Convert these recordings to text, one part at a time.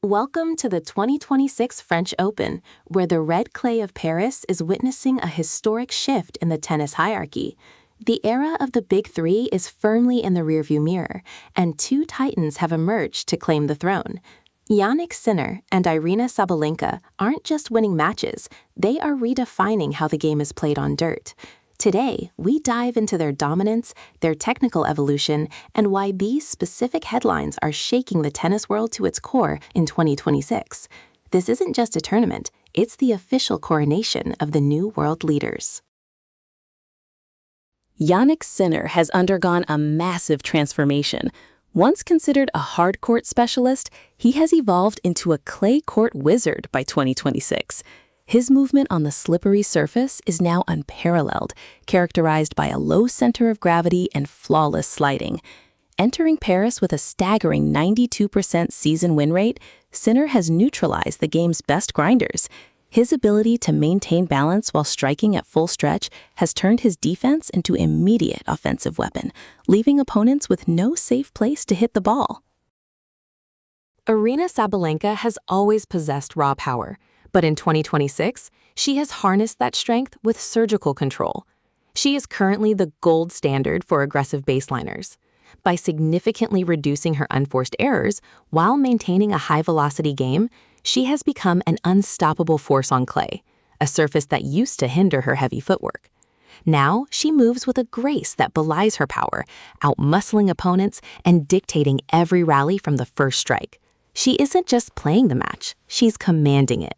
Welcome to the 2026 French Open, where the red clay of Paris is witnessing a historic shift in the tennis hierarchy. The era of the Big Three is firmly in the rearview mirror, and two titans have emerged to claim the throne. Jannik and Aryna Sabalenka aren't just winning matches, they are redefining how the game is played on dirt. Today, we dive into their dominance, their technical evolution, and why these specific headlines are shaking the tennis world to its core in 2026. This isn't just a tournament, it's the official coronation of the new world leaders. Jannik has undergone a massive transformation. Once considered a hard court specialist, he has evolved into a clay court wizard by 2026. His movement on the slippery surface is now unparalleled, characterized by a low center of gravity and flawless sliding. Entering Paris with a staggering 92% season win rate, Sinner has neutralized the game's best grinders. His ability to maintain balance while striking at full stretch has turned his defense into an immediate offensive weapon, leaving opponents with no safe place to hit the ball. Aryna Sabalenka has always possessed raw power. But in 2026, she has harnessed that strength with surgical control. She is currently the gold standard for aggressive baseliners. By significantly reducing her unforced errors while maintaining a high-velocity game, she has become an unstoppable force on clay, a surface that used to hinder her heavy footwork. Now, she moves with a grace that belies her power, outmuscling opponents and dictating every rally from the first strike. She isn't just playing the match, she's commanding it.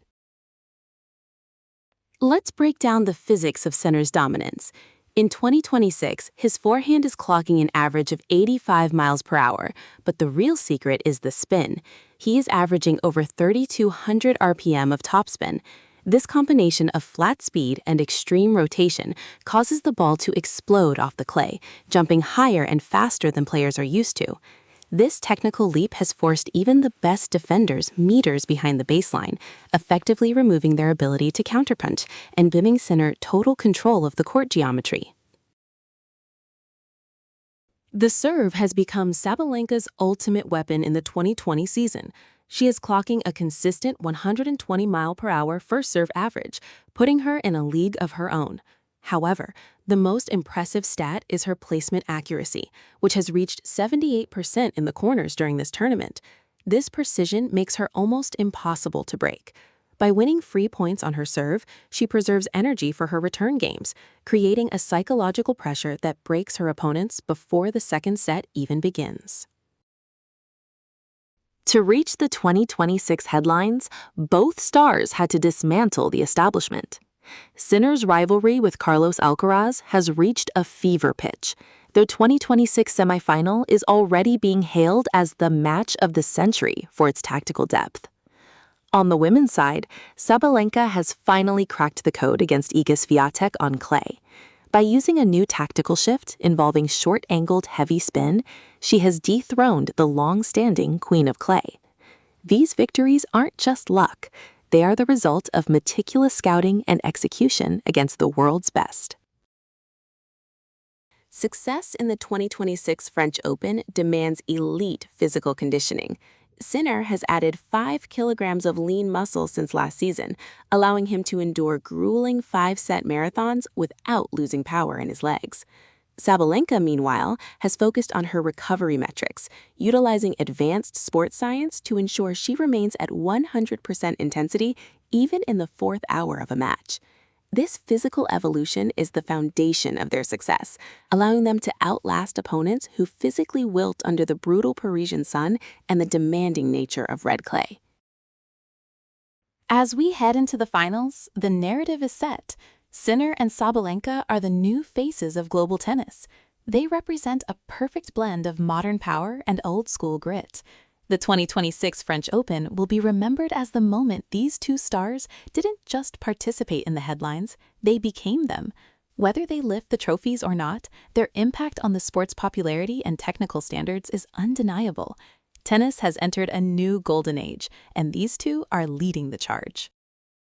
Let's break down the physics of Sinner's dominance. In 2026, his forehand is clocking an average of 85 miles per hour, but the real secret is the spin. He is averaging over 3,200 RPM of topspin. This combination of flat speed and extreme rotation causes the ball to explode off the clay, jumping higher and faster than players are used to. This technical leap has forced even the best defenders meters behind the baseline, effectively removing their ability to counterpunch and giving Sinner total control of the court geometry. The serve has become Sabalenka's ultimate weapon in the 2020 season. She is clocking a consistent 120 mile/hour first serve average, putting her in a league of her own. However, the most impressive stat is her placement accuracy, which has reached 78% in the corners during this tournament. This precision makes her almost impossible to break. By winning free points on her serve, she preserves energy for her return games, creating a psychological pressure that breaks her opponents before the second set even begins. To reach the 2026 headlines, both stars had to dismantle the establishment. Sinner's rivalry with Carlos Alcaraz has reached a fever pitch. The 2026 semifinal is already being hailed as the match of the century for its tactical depth. On the women's side, Sabalenka has finally cracked the code against Iga Swiatek on clay. By using a new tactical shift involving short-angled heavy spin, she has dethroned the long-standing Queen of Clay. These victories aren't just luck. They are the result of meticulous scouting and execution against the world's best. Success in the 2026 French Open demands elite physical conditioning. Sinner has added 5 kilograms of lean muscle since last season, allowing him to endure grueling 5-set marathons without losing power in his legs. Sabalenka, meanwhile, has focused on her recovery metrics, utilizing advanced sports science to ensure she remains at 100% intensity even in the fourth hour of a match. This physical evolution is the foundation of their success, allowing them to outlast opponents who physically wilt under the brutal Parisian sun and the demanding nature of red clay. As we head into the finals, the narrative is set. Sinner and Sabalenka are the new faces of global tennis. They represent a perfect blend of modern power and old-school grit. The 2026 French Open will be remembered as the moment these two stars didn't just participate in the headlines, they became them. Whether they lift the trophies or not, their impact on the sport's popularity and technical standards is undeniable. Tennis has entered a new golden age, and these two are leading the charge.